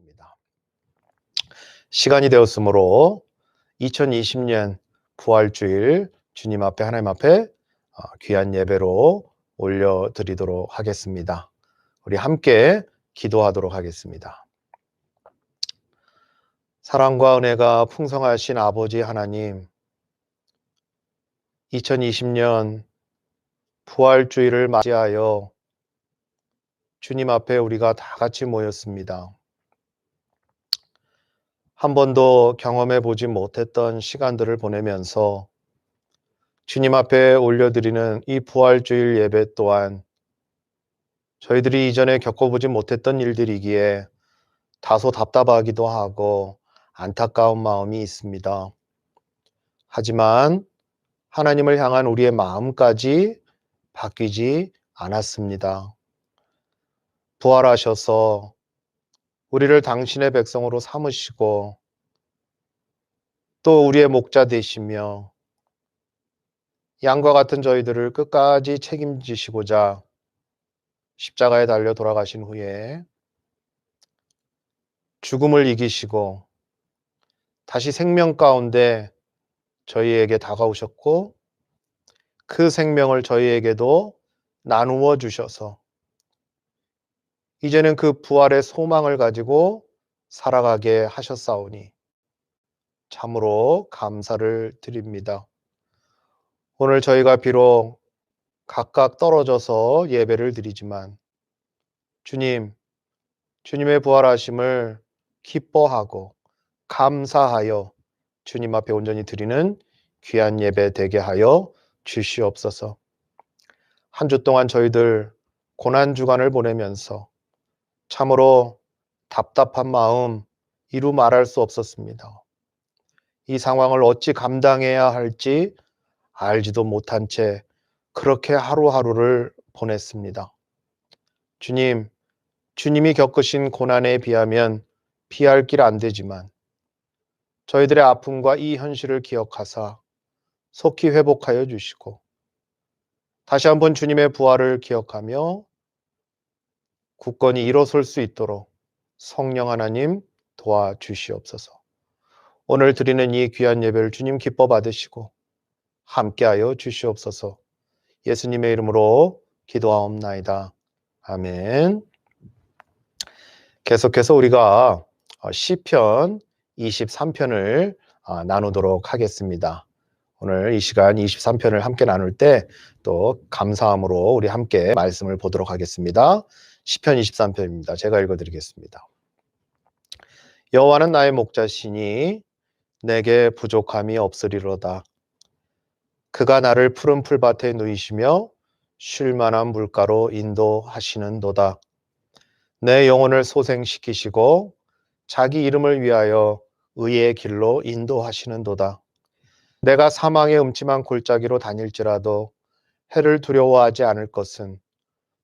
하겠습니다. 시간이 되었으므로 2020년 부활주일 주님 앞에 하나님 앞에 귀한 예배로 올려드리도록 하겠습니다. 우리 함께 기도하도록 하겠습니다. 사랑과 은혜가 풍성하신 아버지 하나님, 2020년 부활주일을 맞이하여 주님 앞에 우리가 다 같이 모였습니다. 한 번도 경험해 보지 못했던 시간들을 보내면서 주님 앞에 올려드리는 이 부활주일 예배 또한 저희들이 이전에 겪어보지 못했던 일들이기에 다소 답답하기도 하고 안타까운 마음이 있습니다. 하지만 하나님을 향한 우리의 마음까지 바뀌지 않았습니다. 부활하셔서 우리를 당신의 백성으로 삼으시고 또 우리의 목자 되시며 양과 같은 저희들을 끝까지 책임지시고자 십자가에 달려 돌아가신 후에 죽음을 이기시고 다시 생명 가운데 저희에게 다가오셨고 그 생명을 저희에게도 나누어 주셔서 이제는 그 부활의 소망을 가지고 살아가게 하셨사오니 참으로 감사를 드립니다. 오늘 저희가 비록 각각 떨어져서 예배를 드리지만 주님의 부활하심을 기뻐하고 감사하여 주님 앞에 온전히 드리는 귀한 예배 되게 하여 주시옵소서. 한 주 동안 저희들 고난주간을 보내면서 참으로 답답한 마음 이루 말할 수 없었습니다. 이 상황을 어찌 감당해야 할지 알지도 못한 채 그렇게 하루하루를 보냈습니다. 주님이 겪으신 고난에 비하면 피할 길 안 되지만 저희들의 아픔과 이 현실을 기억하사 속히 회복하여 주시고 다시 한번 주님의 부활을 기억하며 굳건히 일어설 수 있도록 성령 하나님 도와주시옵소서. 오늘 드리는 이 귀한 예배를 주님 기뻐 받으시고 함께하여 주시옵소서. 예수님의 이름으로 기도하옵나이다. 아멘. 계속해서 우리가 시편 23편을 나누도록 하겠습니다. 오늘 이 시간 23편을 함께 나눌 때 또 감사함으로 우리 함께 말씀을 보도록 하겠습니다. 시편 23편입니다. 제가 읽어드리겠습니다. 여호와는 나의 목자시니 내게 부족함이 없으리로다. 그가 나를 푸른 풀밭에 누이시며 쉴 만한 물가로 인도하시는도다. 내 영혼을 소생시키시고 자기 이름을 위하여 의의 길로 인도하시는도다. 내가 사망의 음침한 골짜기로 다닐지라도 해를 두려워하지 않을 것은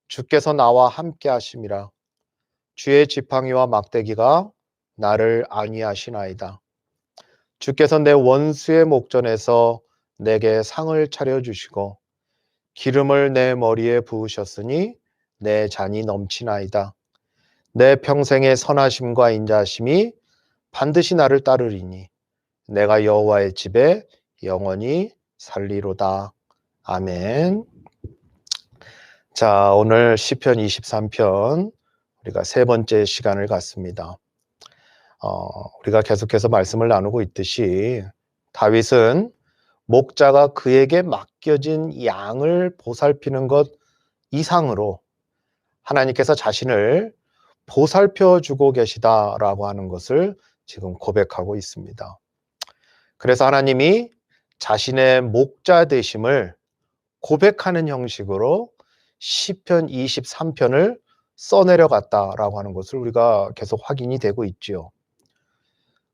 주께서 나와 함께 하심이라. 주의 지팡이와 막대기가 나를 안위하시나이다. 주께서 내 원수의 목전에서 내게 상을 차려주시고 기름을 내 머리에 부으셨으니 내 잔이 넘치나이다. 내 평생의 선하심과 인자하심이 반드시 나를 따르리니 내가 여호와의 집에 영원히 살리로다. 아멘. 자, 오늘 시편 23편 우리가 세 번째 시간을 갖습니다. 우리가 계속해서 말씀을 나누고 있듯이 다윗은 목자가 그에게 맡겨진 양을 보살피는 것 이상으로 하나님께서 자신을 보살펴 주고 계시다라고 하는 것을 지금 고백하고 있습니다. 그래서 하나님이 자신의 목자 되심을 고백하는 형식으로 시편 23편을 써내려갔다라고 하는 것을 우리가 계속 확인이 되고 있지요.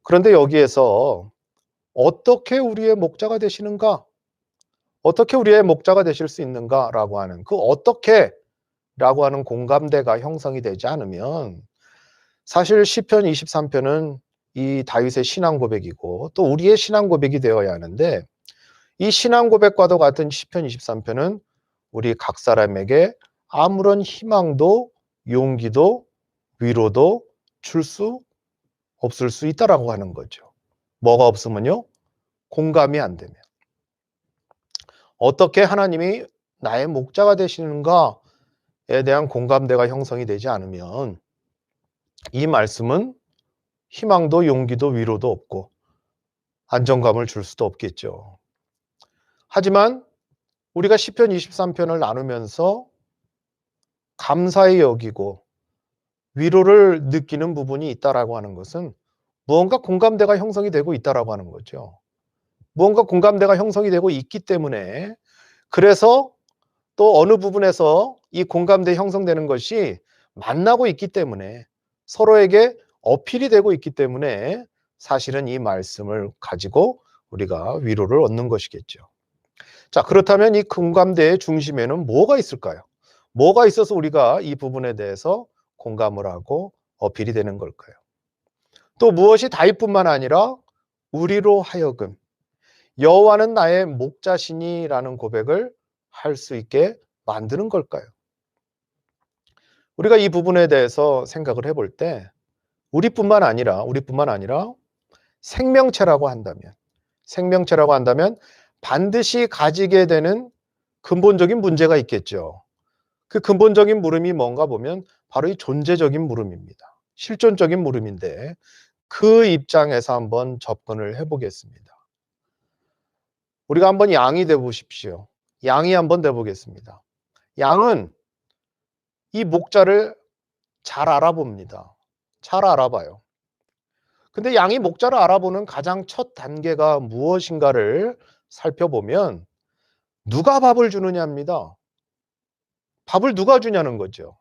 그런데 여기에서 어떻게 우리의 목자가 되시는가? 어떻게 우리의 목자가 되실 수 있는가라고 하는 그 어떻게 라고 하는 공감대가 형성이 되지 않으면 사실 시편 23편은 이 다윗의 신앙 고백이고 또 우리의 신앙 고백이 되어야 하는데 이 신앙 고백과도 같은 시편 23편은 우리 각 사람에게 아무런 희망도 용기도 위로도 줄 수 없을 수 있다라고 하는 거죠. 뭐가 없으면요? 공감이 안 되면. 어떻게 하나님이 나의 목자가 되시는가에 대한 공감대가 형성이 되지 않으면 이 말씀은 희망도 용기도 위로도 없고 안정감을 줄 수도 없겠죠. 하지만 우리가 시편 23편을 나누면서 감사히 여기고 위로를 느끼는 부분이 있다라고 하는 것은 무언가 공감대가 형성이 되고 있다라고 하는 거죠. 무언가 공감대가 형성이 되고 있기 때문에 그래서 또 어느 부분에서 이 공감대 형성되는 것이 만나고 있기 때문에 서로에게 어필이 되고 있기 때문에 사실은 이 말씀을 가지고 우리가 위로를 얻는 것이겠죠. 자, 그렇다면 이 공감대의 중심에는 뭐가 있을까요? 뭐가 있어서 우리가 이 부분에 대해서 공감을 하고 어필이 되는 걸까요? 또 무엇이 다윗뿐만 아니라 우리로 하여금 여호와는 나의 목자시니라는 고백을 할 수 있게 만드는 걸까요? 우리가 이 부분에 대해서 생각을 해볼 때 우리뿐만 아니라 생명체라고 한다면 반드시 가지게 되는 근본적인 문제가 있겠죠. 그 근본적인 물음이 뭔가 보면 바로 이 존재적인 물음입니다. 실존적인 물음인데 그 입장에서 한번 접근을 해보겠습니다. 우리가 한번 양이 돼 보십시오. 양이 한번 돼 보겠습니다. 양은 이 목자를 잘 알아봅니다. 잘 알아봐요. 근데 양이 목자를 알아보는 가장 첫 단계가 무엇인가를 살펴보면 누가 밥을 주느냐입니다. 밥을 누가 주냐는 거죠.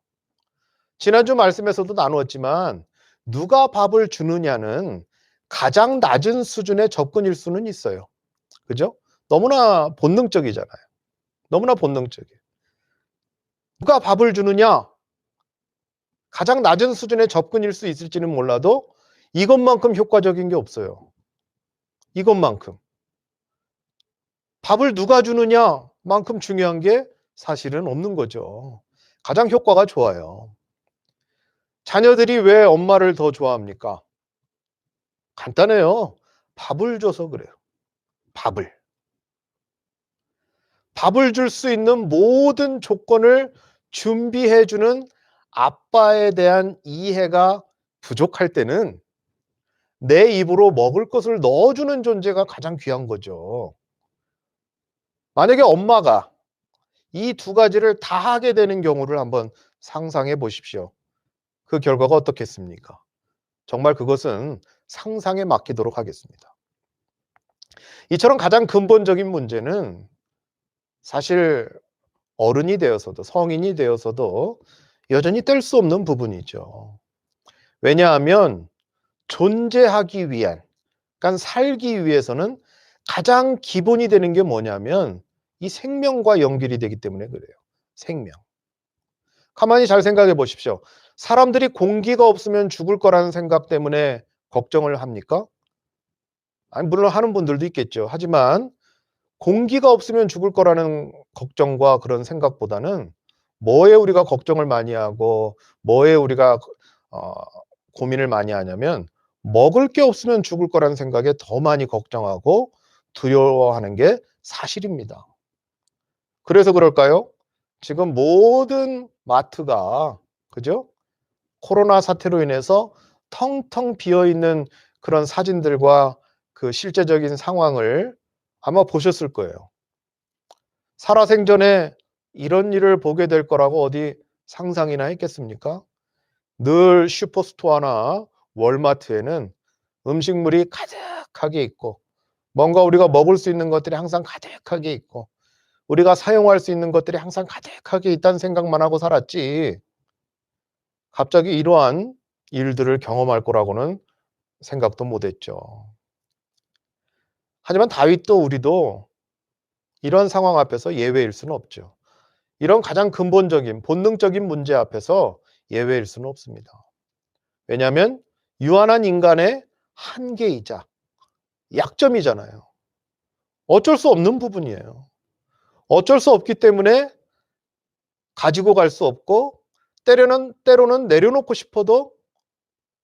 지난주 말씀에서도 나누었지만 누가 밥을 주느냐는 가장 낮은 수준의 접근일 수는 있어요. 그죠? 너무나 본능적이잖아요. 너무나 본능적이에요. 누가 밥을 주느냐? 가장 낮은 수준의 접근일 수 있을지는 몰라도 이것만큼 효과적인 게 없어요. 이것만큼. 밥을 누가 주느냐만큼 중요한 게 사실은 없는 거죠. 가장 효과가 좋아요. 자녀들이 왜 엄마를 더 좋아합니까? 간단해요. 밥을 줘서 그래요. 밥을. 밥을 줄 수 있는 모든 조건을 준비해주는 아빠에 대한 이해가 부족할 때는 내 입으로 먹을 것을 넣어주는 존재가 가장 귀한 거죠. 만약에 엄마가 이 두 가지를 다 하게 되는 경우를 한번 상상해 보십시오. 그 결과가 어떻겠습니까? 정말 그것은 상상에 맡기도록 하겠습니다. 이처럼 가장 근본적인 문제는 사실 어른이 되어서도 성인이 되어서도 여전히 뗄 수 없는 부분이죠. 왜냐하면 존재하기 위한, 그러니까 살기 위해서는 가장 기본이 되는 게 뭐냐면 이 생명과 연결이 되기 때문에 그래요. 생명. 가만히 잘 생각해 보십시오. 사람들이 공기가 없으면 죽을 거라는 생각 때문에 걱정을 합니까? 아니, 물론 하는 분들도 있겠죠. 하지만 공기가 없으면 죽을 거라는 걱정과 그런 생각보다는 뭐에 우리가 걱정을 많이 하고 뭐에 우리가 어, 고민을 많이 하냐면 먹을 게 없으면 죽을 거라는 생각에 더 많이 걱정하고 두려워하는 게 사실입니다. 그래서 그럴까요? 지금 모든 마트가 그죠? 코로나 사태로 인해서 텅텅 비어 있는 그런 사진들과 그 실제적인 상황을 아마 보셨을 거예요. 살아생전에 이런 일을 보게 될 거라고 어디 상상이나 했겠습니까? 늘 슈퍼스토어나 월마트에는 음식물이 가득하게 있고 뭔가 우리가 먹을 수 있는 것들이 항상 가득하게 있고 우리가 사용할 수 있는 것들이 항상 가득하게 있다는 생각만 하고 살았지 갑자기 이러한 일들을 경험할 거라고는 생각도 못했죠. 하지만 다윗도 우리도 이런 상황 앞에서 예외일 수는 없죠. 이런 가장 근본적인 본능적인 문제 앞에서 예외일 수는 없습니다. 왜냐하면 유한한 인간의 한계이자 약점이잖아요. 어쩔 수 없는 부분이에요. 어쩔 수 없기 때문에 가지고 갈 수 없고 때로는 내려놓고 싶어도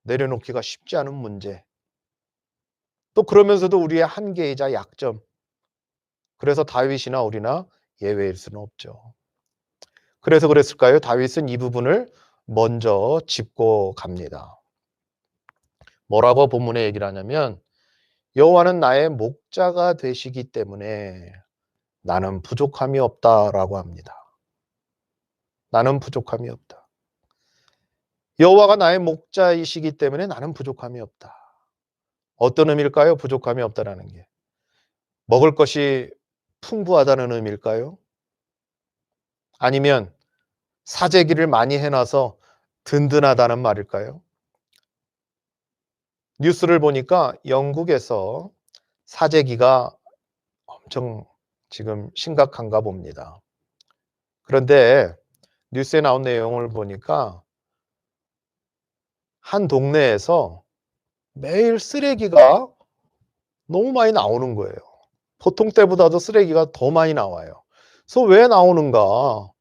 내려놓기가 쉽지 않은 문제. 또 그러면서도 우리의 한계이자 약점. 그래서 다윗이나 우리나 예외일 수는 없죠. 그래서 그랬을까요? 다윗은 이 부분을 먼저 짚고 갑니다. 뭐라고 본문에 얘기를 하냐면 여호와는 나의 목자가 되시기 때문에 나는 부족함이 없다라고 합니다. 나는 부족함이 없다. 여호와가 나의 목자이시기 때문에 나는 부족함이 없다. 어떤 의미일까요? 부족함이 없다라는 게. 먹을 것이 풍부하다는 의미일까요? 아니면 사재기를 많이 해놔서 든든하다는 말일까요? 뉴스를 보니까 영국에서 사재기가 엄청 지금 심각한가 봅니다. 그런데 뉴스에 나온 내용을 보니까 한 동네에서 매일 쓰레기가 너무 많이 나오는 거예요. 보통 때보다도 쓰레기가 더 많이 나와요. 그래서 왜 나오는가?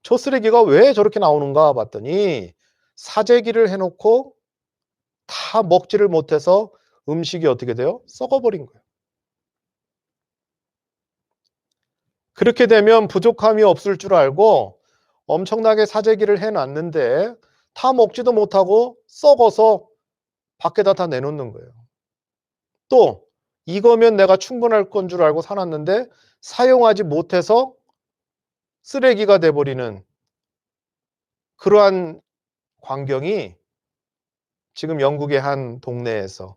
저 쓰레기가 왜 저렇게 나오는가 봤더니 사재기를 해놓고 다 먹지를 못해서 음식이 어떻게 돼요? 썩어버린 거예요. 그렇게 되면 부족함이 없을 줄 알고 엄청나게 사재기를 해놨는데 다 먹지도 못하고 썩어서 밖에다 다 내놓는 거예요. 또 이거면 내가 충분할 건 줄 알고 사놨는데 사용하지 못해서 쓰레기가 돼버리는 그러한 광경이 지금 영국의 한 동네에서,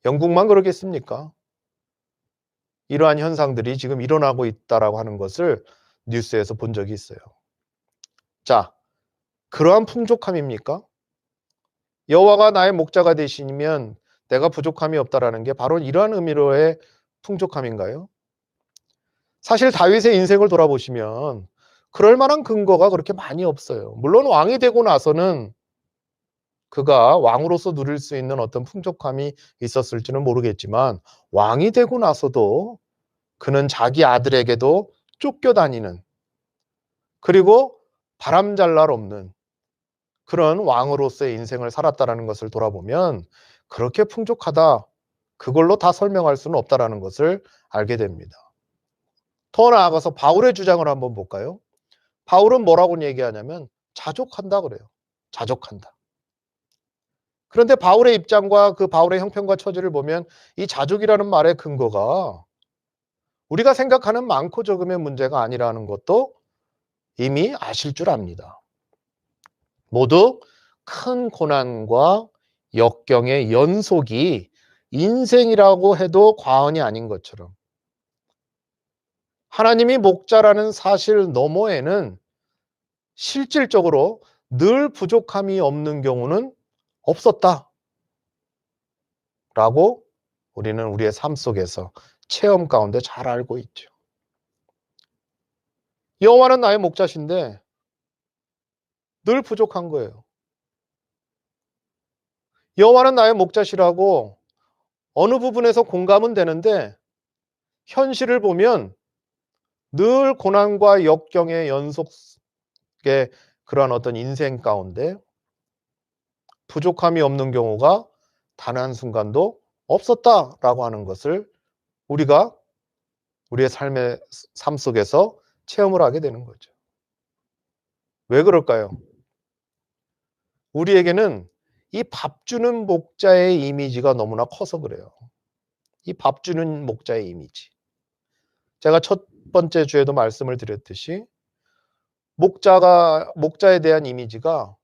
영국만 그러겠습니까? 이러한 현상들이 지금 일어나고 있다라고 하는 것을 뉴스에서 본 적이 있어요. 자, 그러한 풍족함입니까? 여호와가 나의 목자가 되시면 내가 부족함이 없다라는 게 바로 이러한 의미로의 풍족함인가요? 사실 다윗의 인생을 돌아보시면 그럴 만한 근거가 그렇게 많이 없어요. 물론 왕이 되고 나서는 그가 왕으로서 누릴 수 있는 어떤 풍족함이 있었을지는 모르겠지만 왕이 되고 나서도 그는 자기 아들에게도 쫓겨다니는, 그리고 바람잘 날 없는 그런 왕으로서의 인생을 살았다라는 것을 돌아보면 그렇게 풍족하다, 그걸로 다 설명할 수는 없다라는 것을 알게 됩니다. 더 나아가서 바울의 주장을 한번 볼까요? 바울은 뭐라고 얘기하냐면 자족한다 그래요. 자족한다. 그런데 바울의 입장과 그 바울의 형편과 처지를 보면 이 자족이라는 말의 근거가 우리가 생각하는 많고 적음의 문제가 아니라는 것도 이미 아실 줄 압니다. 모두 큰 고난과 역경의 연속이 인생이라고 해도 과언이 아닌 것처럼 하나님이 목자라는 사실 너머에는 실질적으로 늘 부족함이 없는 경우는 없었다라고 우리는 우리의 삶 속에서 체험 가운데 잘 알고 있죠. 여호와는 나의 목자신데 늘 부족한 거예요. 여호와는 나의 목자시라고 어느 부분에서 공감은 되는데 현실을 보면 늘 고난과 역경의 연속의 그러한 어떤 인생 가운데 부족함이 없는 경우가 단 한순간도 없었다라고 하는 것을 우리가 우리의 삶 속에서 체험을 하게 되는 거죠. 왜 그럴까요? 우리에게는 이 밥 주는 목자의 이미지가 너무나 커서 그래요. 이 밥 주는 목자의 이미지. 제가 첫 번째 주에도 말씀을 드렸듯이 목자에 대한 이미지가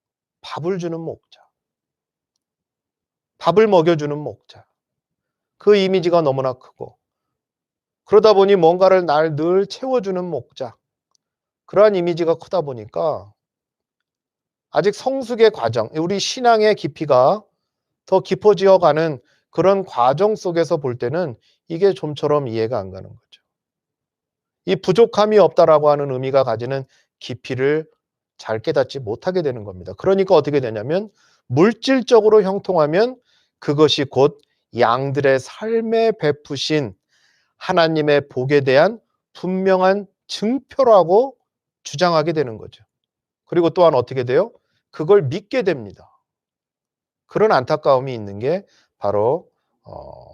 밥을 주는 목자, 밥을 먹여주는 목자. 그 이미지가 너무나 크고 그러다 보니 뭔가를 날 늘 채워주는 목자. 그러한 이미지가 크다 보니까 아직 성숙의 과정, 우리 신앙의 깊이가 더 깊어지어 가는 그런 과정 속에서 볼 때는 이게 좀처럼 이해가 안 가는 거죠. 이 부족함이 없다라고 하는 의미가 가지는 깊이를 잘 깨닫지 못하게 되는 겁니다. 그러니까 어떻게 되냐면 물질적으로 형통하면 그것이 곧 양들의 삶에 베푸신 하나님의 복에 대한 분명한 증표라고 주장하게 되는 거죠. 그리고 또한 어떻게 돼요? 그걸 믿게 됩니다. 그런 안타까움이 있는 게 바로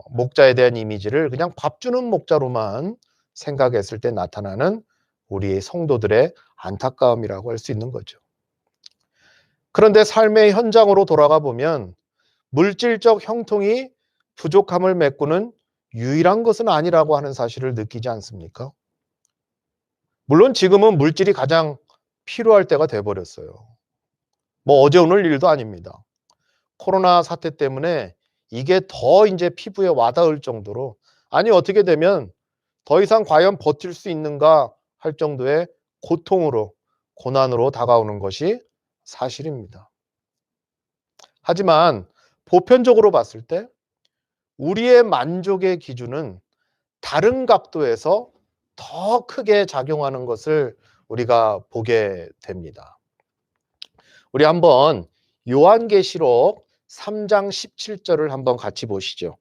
목자에 대한 이미지를 그냥 밥 주는 목자로만 생각했을 때 나타나는 우리 성도들의 안타까움이라고 할 수 있는 거죠. 그런데 삶의 현장으로 돌아가 보면 물질적 형통이 부족함을 메꾸는 유일한 것은 아니라고 하는 사실을 느끼지 않습니까? 물론 지금은 물질이 가장 필요할 때가 돼버렸어요. 뭐 어제 오늘 일도 아닙니다. 코로나 사태 때문에 이게 더 이제 피부에 와닿을 정도로, 아니 어떻게 되면 더 이상 과연 버틸 수 있는가 할 정도의 고통으로, 고난으로 다가오는 것이 사실입니다. 하지만 보편적으로 봤을 때 우리의 만족의 기준은 다른 각도에서 더 크게 작용하는 것을 우리가 보게 됩니다. 우리 한번 요한계시록 3장 17절을 한번 같이 보시죠.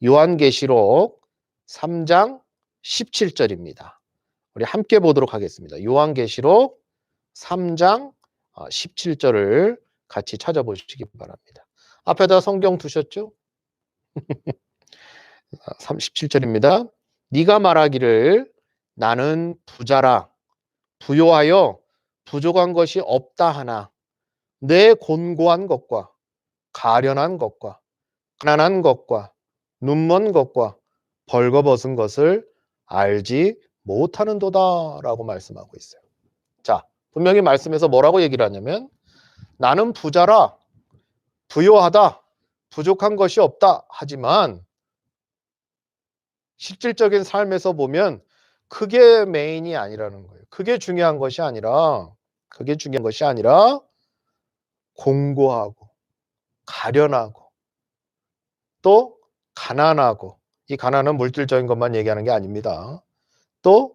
요한계시록 3장 17절입니다. 우리 함께 보도록 하겠습니다. 요한계시록 3장 17절을 같이 찾아보시기 바랍니다. 앞에다 성경 두셨죠? 37절입니다. 네가 말하기를 나는 부자라 부요하여 부족한 것이 없다 하나 내 곤고한 것과 가련한 것과 가난한 것과 눈먼 것과 벌거벗은 것을 알지 못하는도다 라고 말씀하고 있어요. 자, 분명히 말씀에서 뭐라고 얘기를 하냐면 나는 부자라 부요하다 부족한 것이 없다 하지만 실질적인 삶에서 보면 그게 메인이 아니라는 거예요. 그게 중요한 것이 아니라 공고하고 가련하고 또 가난하고, 이 가난은 물질적인 것만 얘기하는 게 아닙니다. 또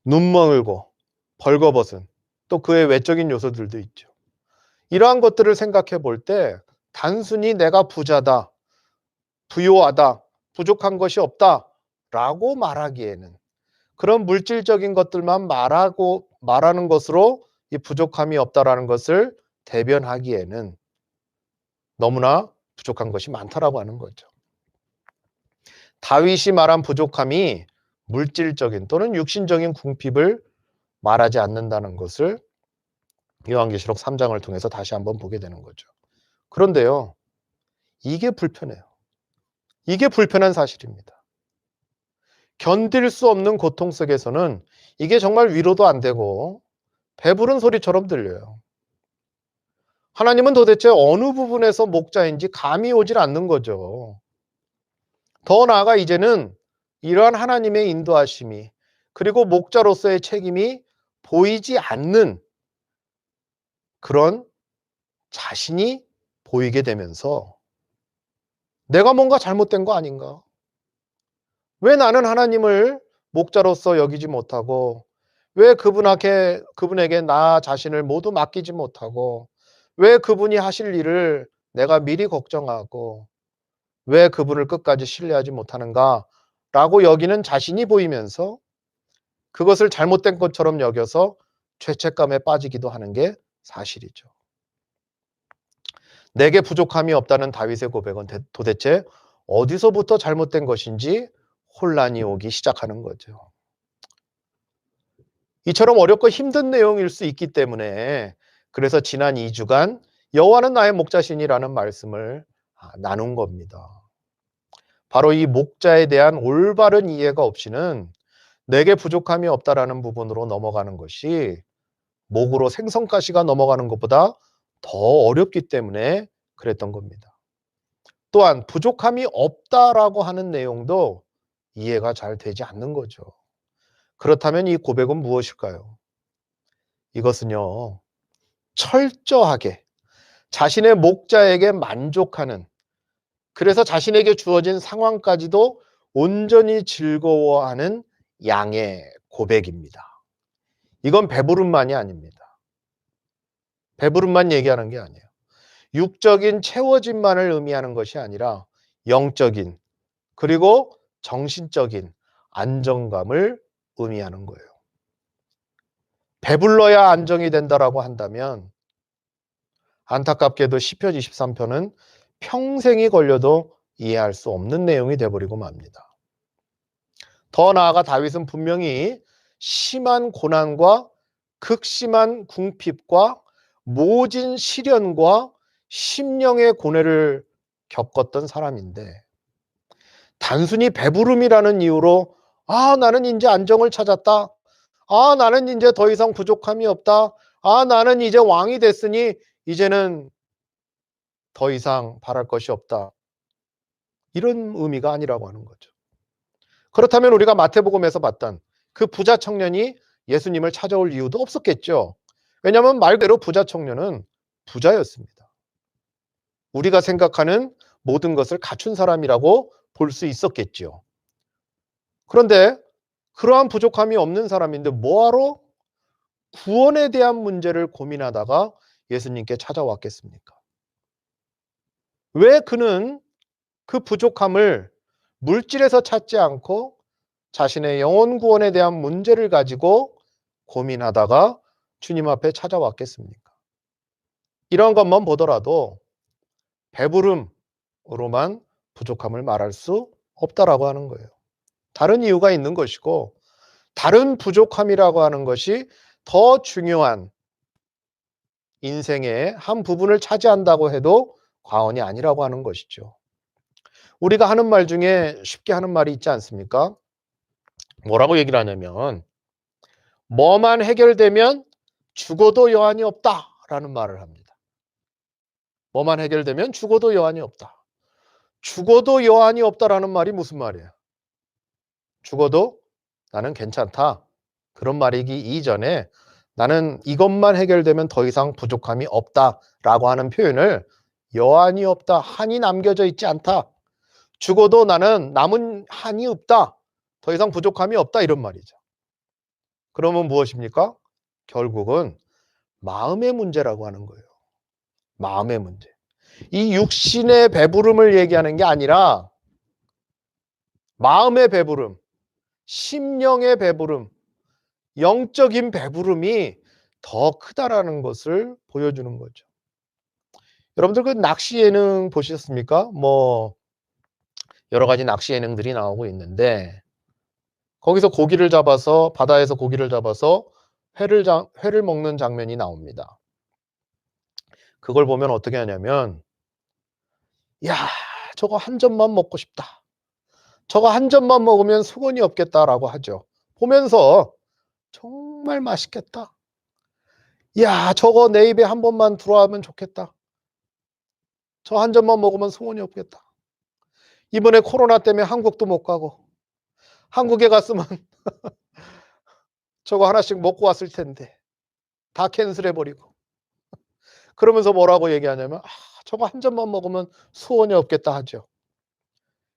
눈멀고 벌거벗은 또 그의 외적인 요소들도 있죠. 이러한 것들을 생각해 볼 때 단순히 내가 부자다, 부요하다, 부족한 것이 없다 라고 말하기에는, 그런 물질적인 것들만 말하는 것으로 이 부족함이 없다라는 것을 대변하기에는 너무나 부족한 것이 많다라고 하는 거죠. 다윗이 말한 부족함이 물질적인 또는 육신적인 궁핍을 말하지 않는다는 것을 요한계시록 3장을 통해서 다시 한번 보게 되는 거죠. 그런데요, 이게 불편해요. 이게 불편한 사실입니다. 견딜 수 없는 고통 속에서는 이게 정말 위로도 안 되고 배부른 소리처럼 들려요. 하나님은 도대체 어느 부분에서 목자인지 감이 오질 않는 거죠. 더 나아가 이제는 이러한 하나님의 인도하심이 그리고 목자로서의 책임이 보이지 않는 그런 자신이 보이게 되면서 내가 뭔가 잘못된 거 아닌가? 왜 나는 하나님을 목자로서 여기지 못하고, 왜 그분에게 나 자신을 모두 맡기지 못하고, 왜 그분이 하실 일을 내가 미리 걱정하고, 왜 그분을 끝까지 신뢰하지 못하는가? 라고 여기는 자신이 보이면서 그것을 잘못된 것처럼 여겨서 죄책감에 빠지기도 하는 게 사실이죠. 내게 부족함이 없다는 다윗의 고백은 도대체 어디서부터 잘못된 것인지 혼란이 오기 시작하는 거죠. 이처럼 어렵고 힘든 내용일 수 있기 때문에 그래서 지난 2주간 여호와는 나의 목자시니라는 말씀을 나눈 겁니다. 바로 이 목자에 대한 올바른 이해가 없이는 내게 부족함이 없다라는 부분으로 넘어가는 것이 목으로 생선가시가 넘어가는 것보다 더 어렵기 때문에 그랬던 겁니다. 또한 부족함이 없다라고 하는 내용도 이해가 잘 되지 않는 거죠. 그렇다면 이 고백은 무엇일까요? 이것은요, 철저하게 자신의 목자에게 만족하는, 그래서 자신에게 주어진 상황까지도 온전히 즐거워하는 양의 고백입니다. 이건 배부름만이 아닙니다. 배부름만 얘기하는 게 아니에요. 육적인 채워짐만을 의미하는 것이 아니라 영적인 그리고 정신적인 안정감을 의미하는 거예요. 배불러야 안정이 된다라고 한다면 안타깝게도 시편 23편은 평생이 걸려도 이해할 수 없는 내용이 되어버리고 맙니다. 더 나아가 다윗은 분명히 심한 고난과 극심한 궁핍과 모진 시련과 심령의 고뇌를 겪었던 사람인데, 단순히 배부름이라는 이유로 나는 이제 안정을 찾았다, 나는 이제 더 이상 부족함이 없다, 나는 이제 왕이 됐으니 이제는 더 이상 바랄 것이 없다, 이런 의미가 아니라고 하는 거죠. 그렇다면 우리가 마태복음에서 봤던 그 부자 청년이 예수님을 찾아올 이유도 없었겠죠. 왜냐하면 말대로 부자 청년은 부자였습니다. 우리가 생각하는 모든 것을 갖춘 사람이라고 볼 수 있었겠죠. 그런데 그러한 부족함이 없는 사람인데 뭐하러 구원에 대한 문제를 고민하다가 예수님께 찾아왔겠습니까? 왜 그는 그 부족함을 물질에서 찾지 않고 자신의 영혼 구원에 대한 문제를 가지고 고민하다가 주님 앞에 찾아왔겠습니까? 이런 것만 보더라도 배부름으로만 부족함을 말할 수 없다라고 하는 거예요. 다른 이유가 있는 것이고, 다른 부족함이라고 하는 것이 더 중요한 인생의 한 부분을 차지한다고 해도 과언이 아니라고 하는 것이죠. 우리가 하는 말 중에 쉽게 하는 말이 있지 않습니까? 뭐라고 얘기를 하냐면, 뭐만 해결되면 죽어도 여한이 없다라는 말을 합니다. 뭐만 해결되면 죽어도 여한이 없다. 죽어도 여한이 없다라는 말이 무슨 말이에요? 죽어도 나는 괜찮다, 그런 말이기 이전에 나는 이것만 해결되면 더 이상 부족함이 없다라고 하는 표현을 여한이 없다, 한이 남겨져 있지 않다, 죽어도 나는 남은 한이 없다, 더 이상 부족함이 없다, 이런 말이죠. 그러면 무엇입니까? 결국은 마음의 문제라고 하는 거예요. 마음의 문제. 이 육신의 배부름을 얘기하는 게 아니라 마음의 배부름, 심령의 배부름, 영적인 배부름이 더 크다라는 것을 보여주는 거죠. 여러분들 그 낚시 예능 보셨습니까? 여러 가지 낚시 예능들이 나오고 있는데, 거기서 고기를 잡아서, 바다에서 고기를 잡아서 회를 먹는 장면이 나옵니다. 그걸 보면 어떻게 하냐면, 야, 저거 한 점만 먹고 싶다, 저거 한 점만 먹으면 수건이 없겠다라고 하죠. 보면서 정말 맛있겠다, 야, 저거 내 입에 한 번만 들어가면 좋겠다, 저 한 점만 먹으면 소원이 없겠다. 이번에 코로나 때문에 한국도 못 가고, 한국에 갔으면 저거 하나씩 먹고 왔을 텐데 다 캔슬해버리고, 그러면서 뭐라고 얘기하냐면 저거 한 점만 먹으면 소원이 없겠다 하죠.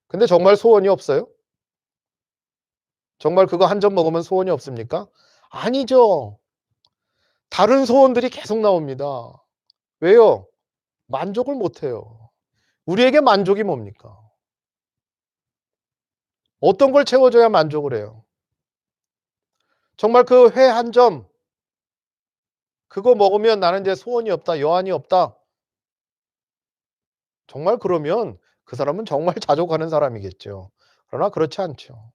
근데 정말 소원이 없어요? 정말 그거 한 점 먹으면 소원이 없습니까? 아니죠. 다른 소원들이 계속 나옵니다. 왜요? 만족을 못해요. 우리에게 만족이 뭡니까? 어떤 걸 채워줘야 만족을 해요? 정말 그 회 한 점, 그거 먹으면 나는 이제 소원이 없다, 여한이 없다, 정말 그러면 그 사람은 정말 자족하는 사람이겠죠. 그러나 그렇지 않죠.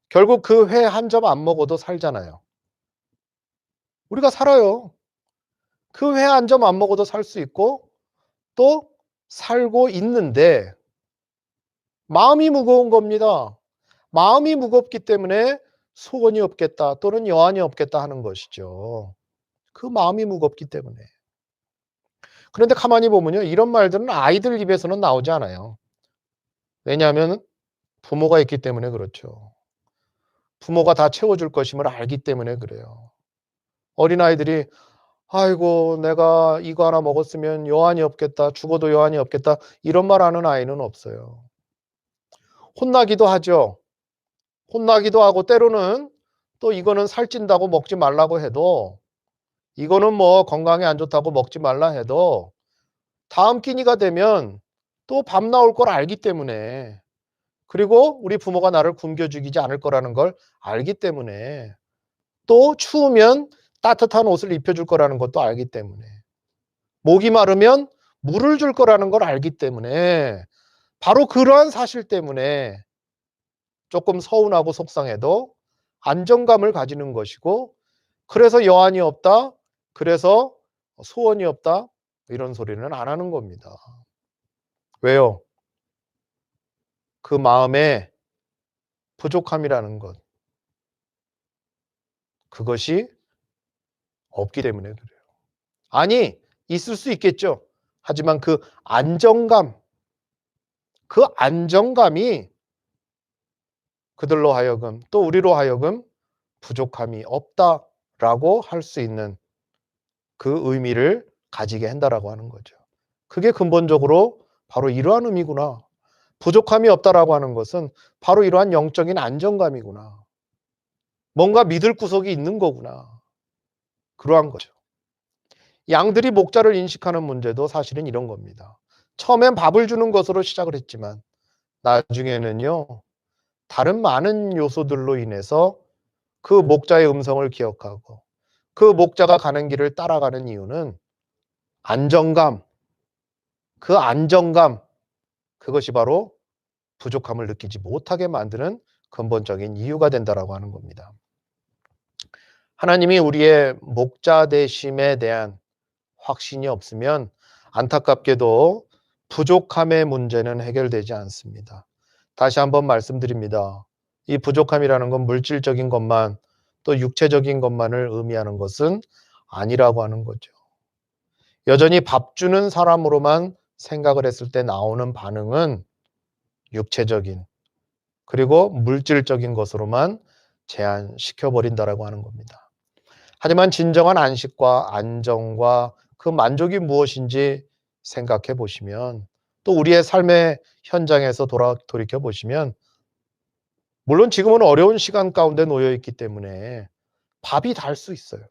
결국 그 회 한 점 안 먹어도 살잖아요. 우리가 살아요. 그 회 한 점 안 먹어도 살 수 있고 또 살고 있는데, 마음이 무거운 겁니다. 마음이 무겁기 때문에 소원이 없겠다 또는 여한이 없겠다 하는 것이죠. 그 마음이 무겁기 때문에. 그런데 가만히 보면요, 이런 말들은 아이들 입에서는 나오지 않아요. 왜냐하면 부모가 있기 때문에 그렇죠. 부모가 다 채워줄 것임을 알기 때문에 그래요. 어린아이들이 아이고 내가 이거 하나 먹었으면 여한이 없겠다, 죽어도 여한이 없겠다, 이런 말 하는 아이는 없어요. 혼나기도 하죠. 혼나기도 하고, 때로는 또 이거는 살찐다고 먹지 말라고 해도, 이거는 건강에 안 좋다고 먹지 말라 해도 다음 끼니가 되면 또 밤 나올 걸 알기 때문에, 그리고 우리 부모가 나를 굶겨 죽이지 않을 거라는 걸 알기 때문에, 또 추우면 따뜻한 옷을 입혀줄 거라는 것도 알기 때문에 목이 마르면 물을 줄 거라는 걸 알기 때문에 바로 그러한 사실 때문에 조금 서운하고 속상해도 안정감을 가지는 것이고, 그래서 여한이 없다, 그래서 소원이 없다, 이런 소리는 안 하는 겁니다. 왜요? 그 마음에 부족함이라는 것, 그것이 없기 때문에 그래요. 아니, 있을 수 있겠죠. 하지만 그 안정감이 그들로 하여금, 또 우리로 하여금 부족함이 없다라고 할 수 있는 그 의미를 가지게 한다라고 하는 거죠. 그게 근본적으로 바로 이러한 의미구나. 부족함이 없다라고 하는 것은 바로 이러한 영적인 안정감이구나. 뭔가 믿을 구석이 있는 거구나. 그러한 거죠. 양들이 목자를 인식하는 문제도 사실은 이런 겁니다. 처음엔 밥을 주는 것으로 시작을 했지만 나중에는요, 다른 많은 요소들로 인해서 그 목자의 음성을 기억하고 그 목자가 가는 길을 따라가는 이유는 안정감, 그 안정감, 그것이 바로 부족함을 느끼지 못하게 만드는 근본적인 이유가 된다라고 하는 겁니다. 하나님이 우리의 목자 되심에 대한 확신이 없으면 안타깝게도 부족함의 문제는 해결되지 않습니다. 다시 한번 말씀드립니다. 이 부족함이라는 건 물질적인 것만, 또 육체적인 것만을 의미하는 것은 아니라고 하는 거죠. 여전히 밥 주는 사람으로만 생각을 했을 때 나오는 반응은 육체적인, 그리고 물질적인 것으로만 제한시켜 버린다라고 하는 겁니다. 하지만 진정한 안식과 안정과 그 만족이 무엇인지 생각해 보시면, 또 우리의 삶의 현장에서 돌이켜 보시면, 물론 지금은 어려운 시간 가운데 놓여 있기 때문에 밥이 달 수 있어요.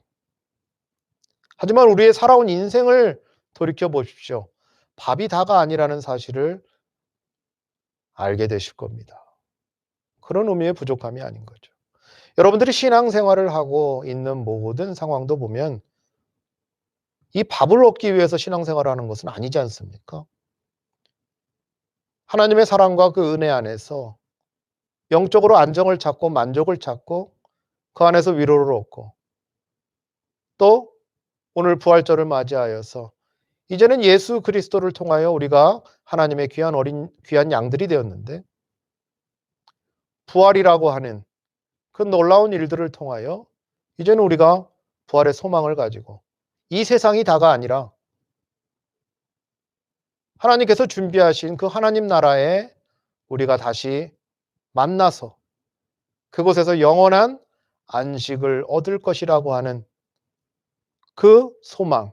하지만 우리의 살아온 인생을 돌이켜 보십시오. 밥이 다가 아니라는 사실을 알게 되실 겁니다. 그런 의미의 부족함이 아닌 거죠. 여러분들이 신앙생활을 하고 있는 모든 상황도 보면 이 밥을 얻기 위해서 신앙생활을 하는 것은 아니지 않습니까? 하나님의 사랑과 그 은혜 안에서 영적으로 안정을 찾고 만족을 찾고 그 안에서 위로를 얻고, 또 오늘 부활절을 맞이하여서 이제는 예수 그리스도를 통하여 우리가 하나님의 귀한 양들이 되었는데, 부활이라고 하는 그 놀라운 일들을 통하여 이제는 우리가 부활의 소망을 가지고 이 세상이 다가 아니라 하나님께서 준비하신 그 하나님 나라에 우리가 다시 만나서 그곳에서 영원한 안식을 얻을 것이라고 하는 그 소망,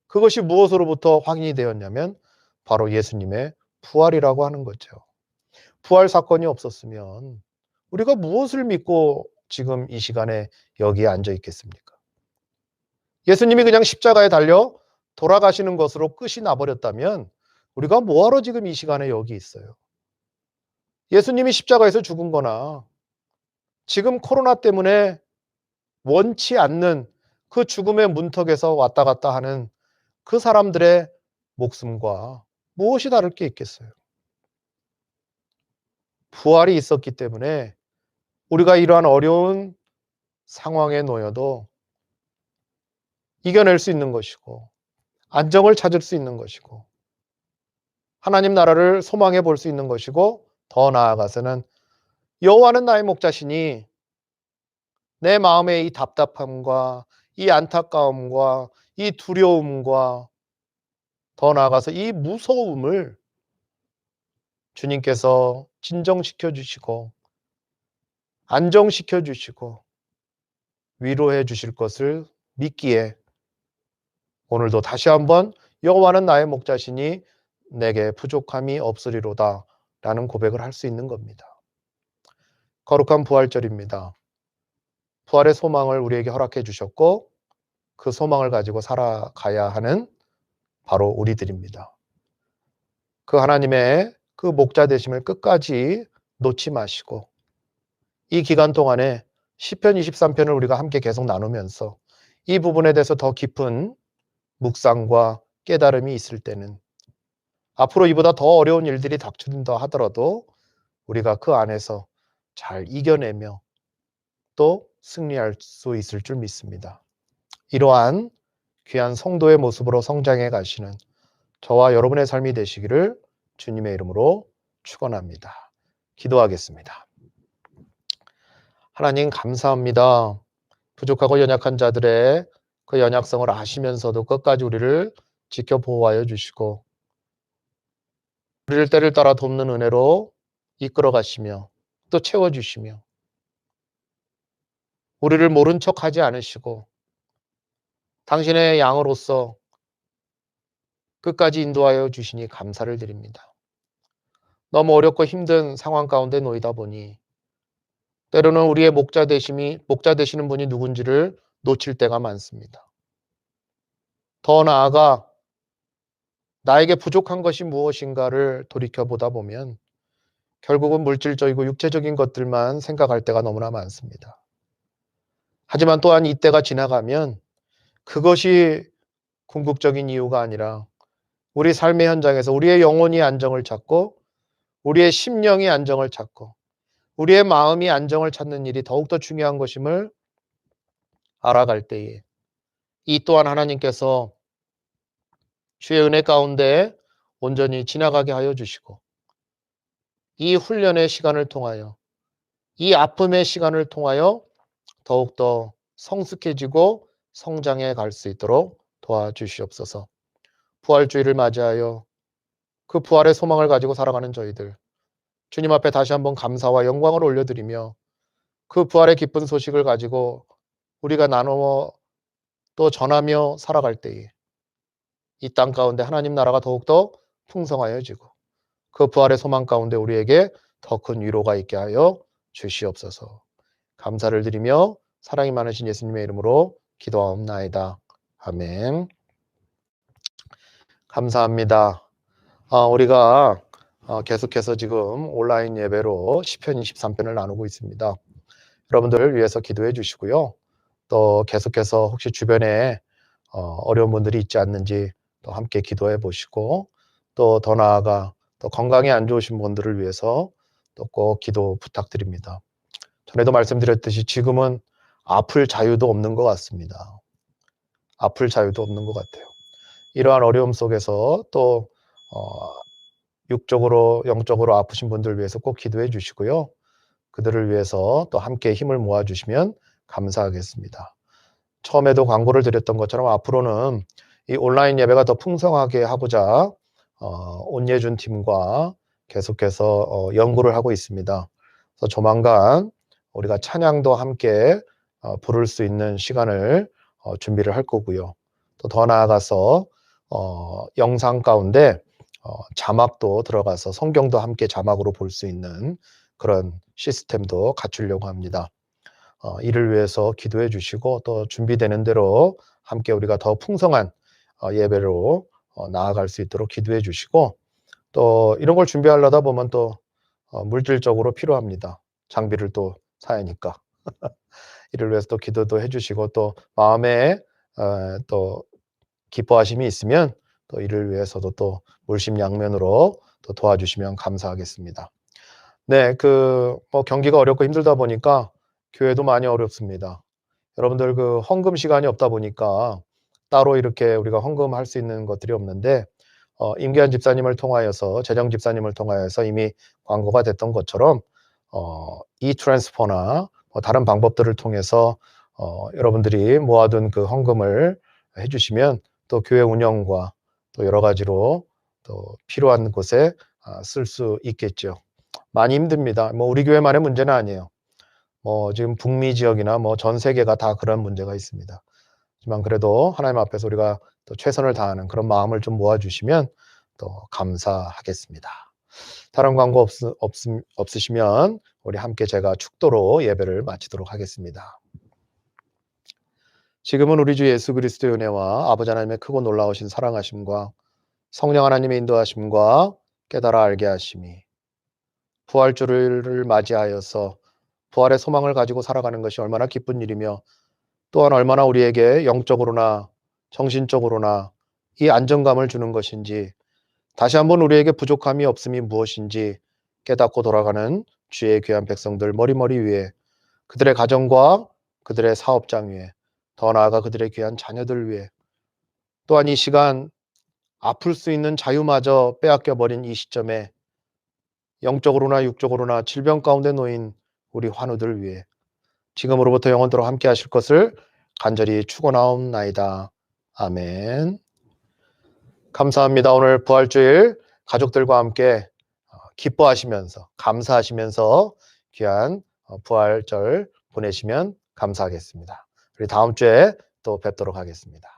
그것이 무엇으로부터 확인이 되었냐면 바로 예수님의 부활이라고 하는 거죠. 부활 사건이 없었으면 우리가 무엇을 믿고 지금 이 시간에 여기에 앉아 있겠습니까? 예수님이 그냥 십자가에 달려 돌아가시는 것으로 끝이 나버렸다면 우리가 뭐하러 지금 이 시간에 여기 있어요? 예수님이 십자가에서 죽은 거나 지금 코로나 때문에 원치 않는 그 죽음의 문턱에서 왔다 갔다 하는 그 사람들의 목숨과 무엇이 다를 게 있겠어요? 부활이 있었기 때문에 우리가 이러한 어려운 상황에 놓여도 이겨낼 수 있는 것이고, 안정을 찾을 수 있는 것이고, 하나님 나라를 소망해 볼 수 있는 것이고, 더 나아가서는 여호와는 나의 목자시니 내 마음의 이 답답함과 이 안타까움과 이 두려움과 더 나아가서 이 무서움을 주님께서 진정시켜 주시고 안정시켜 주시고 위로해 주실 것을 믿기에 오늘도 다시 한번 여호와는 나의 목자시니 내게 부족함이 없으리로다 라는 고백을 할 수 있는 겁니다. 거룩한 부활절입니다. 부활의 소망을 우리에게 허락해 주셨고 그 소망을 가지고 살아가야 하는 바로 우리들입니다. 그 하나님의 그 목자 되심을 끝까지 놓지 마시고 이 기간 동안에 시편 23편을 우리가 함께 계속 나누면서 이 부분에 대해서 더 깊은 묵상과 깨달음이 있을 때는 앞으로 이보다 더 어려운 일들이 닥친다 하더라도 우리가 그 안에서 잘 이겨내며 또 승리할 수 있을 줄 믿습니다. 이러한 귀한 성도의 모습으로 성장해 가시는 저와 여러분의 삶이 되시기를 주님의 이름으로 축원합니다. 기도하겠습니다. 하나님 감사합니다. 부족하고 연약한 자들의 그 연약성을 아시면서도 끝까지 우리를 지켜 보호하여 주시고 우리를 때를 따라 돕는 은혜로 이끌어 가시며 또 채워 주시며 우리를 모른 척하지 않으시고 당신의 양으로서 끝까지 인도하여 주시니 감사를 드립니다. 너무 어렵고 힘든 상황 가운데 놓이다 보니 때로는 우리의 목자 되시는 분이 누군지를 놓칠 때가 많습니다. 더 나아가 나에게 부족한 것이 무엇인가를 돌이켜보다 보면 결국은 물질적이고 육체적인 것들만 생각할 때가 너무나 많습니다. 하지만 또한 이때가 지나가면 그것이 궁극적인 이유가 아니라 우리 삶의 현장에서 우리의 영혼이 안정을 찾고 우리의 심령이 안정을 찾고 우리의 마음이 안정을 찾는 일이 더욱더 중요한 것임을 알아갈 때에 이 또한 하나님께서 주의 은혜 가운데 온전히 지나가게 하여 주시고 이 훈련의 시간을 통하여 이 아픔의 시간을 통하여 더욱더 성숙해지고 성장해 갈 수 있도록 도와주시옵소서. 부활주의를 맞이하여 그 부활의 소망을 가지고 살아가는 저희들 주님 앞에 다시 한번 감사와 영광을 올려드리며 그 부활의 기쁜 소식을 가지고 우리가 나누어 또 전하며 살아갈 때에 이 땅 가운데 하나님 나라가 더욱더 풍성하여지고 그 부활의 소망 가운데 우리에게 더 큰 위로가 있게 하여 주시옵소서. 감사를 드리며 사랑이 많으신 예수님의 이름으로 기도하옵나이다. 아멘. 감사합니다. 우리가 계속해서 지금 온라인 예배로 시편 23편을 나누고 있습니다. 여러분들을 위해서 기도해 주시고요. 또 계속해서 혹시 주변에 어려운 분들이 있지 않는지 또 함께 기도해 보시고 또 더 나아가 또 건강이 안 좋으신 분들을 위해서 또 꼭 기도 부탁드립니다. 전에도 말씀드렸듯이 지금은 아플 자유도 없는 것 같습니다. 아플 자유도 없는 것 같아요. 이러한 어려움 속에서 또 육적으로 영적으로 아프신 분들을 위해서 꼭 기도해 주시고요. 그들을 위해서 또 함께 힘을 모아 주시면 감사하겠습니다. 처음에도 광고를 드렸던 것처럼 앞으로는 이 온라인 예배가 더 풍성하게 하고자 온예준 팀과 계속해서 연구를 하고 있습니다. 그래서 조만간 우리가 찬양도 함께 부를 수 있는 시간을 준비를 할 거고요. 또 더 나아가서 영상 가운데 자막도 들어가서 성경도 함께 자막으로 볼 수 있는 그런 시스템도 갖추려고 합니다. 이를 위해서 기도해 주시고 또 준비되는 대로 함께 우리가 더 풍성한 예배로 나아갈 수 있도록 기도해 주시고 또 이런 걸 준비하려다 보면 또 물질적으로 필요합니다. 장비를 또 사야 하니까. 이를 위해서 또 기도도 해 주시고 또 마음에 또 기뻐하심이 있으면 또 이를 위해서도 또 물심양면으로 또 도와주시면 감사하겠습니다. 네, 뭐 경기가 어렵고 힘들다 보니까 교회도 많이 어렵습니다. 여러분들 그 헌금 시간이 없다 보니까 따로 이렇게 우리가 헌금할 수 있는 것들이 없는데 임기한 집사님을 통하여서 재정 집사님을 통하여서 이미 광고가 됐던 것처럼 이트랜스퍼나 뭐 다른 방법들을 통해서 여러분들이 모아둔 그 헌금을 해주시면 또 교회 운영과 또 여러 가지로 또 필요한 곳에 쓸 수 있겠죠. 많이 힘듭니다. 뭐 우리 교회만의 문제는 아니에요. 뭐 지금 북미 지역이나 뭐 전 세계가 다 그런 문제가 있습니다. 하지만 그래도 하나님 앞에서 우리가 또 최선을 다하는 그런 마음을 좀 모아주시면 또 감사하겠습니다. 다른 광고 없으시면 우리 함께 제가 축도로 예배를 마치도록 하겠습니다. 지금은 우리 주 예수 그리스도의 은혜와 아버지 하나님의 크고 놀라우신 사랑하심과 성령 하나님의 인도하심과 깨달아 알게 하심이 부활주를 맞이하여서 부활의 소망을 가지고 살아가는 것이 얼마나 기쁜 일이며 또한 얼마나 우리에게 영적으로나 정신적으로나 이 안정감을 주는 것인지, 다시 한번 우리에게 부족함이 없음이 무엇인지 깨닫고 돌아가는 주의 귀한 백성들 머리머리 위에, 그들의 가정과 그들의 사업장 위에, 더 나아가 그들의 귀한 자녀들 위에, 또한 이 시간 아플 수 있는 자유마저 빼앗겨 버린 이 시점에 영적으로나 육적으로나 질병 가운데 놓인 우리 환우들 위해 지금으로부터 영원토록 함께 하실 것을 간절히 축원하옵나이다. 아멘. 감사합니다. 오늘 부활주일 가족들과 함께 기뻐하시면서 감사하시면서 귀한 부활절 보내시면 감사하겠습니다. 우리 다음 주에 또 뵙도록 하겠습니다.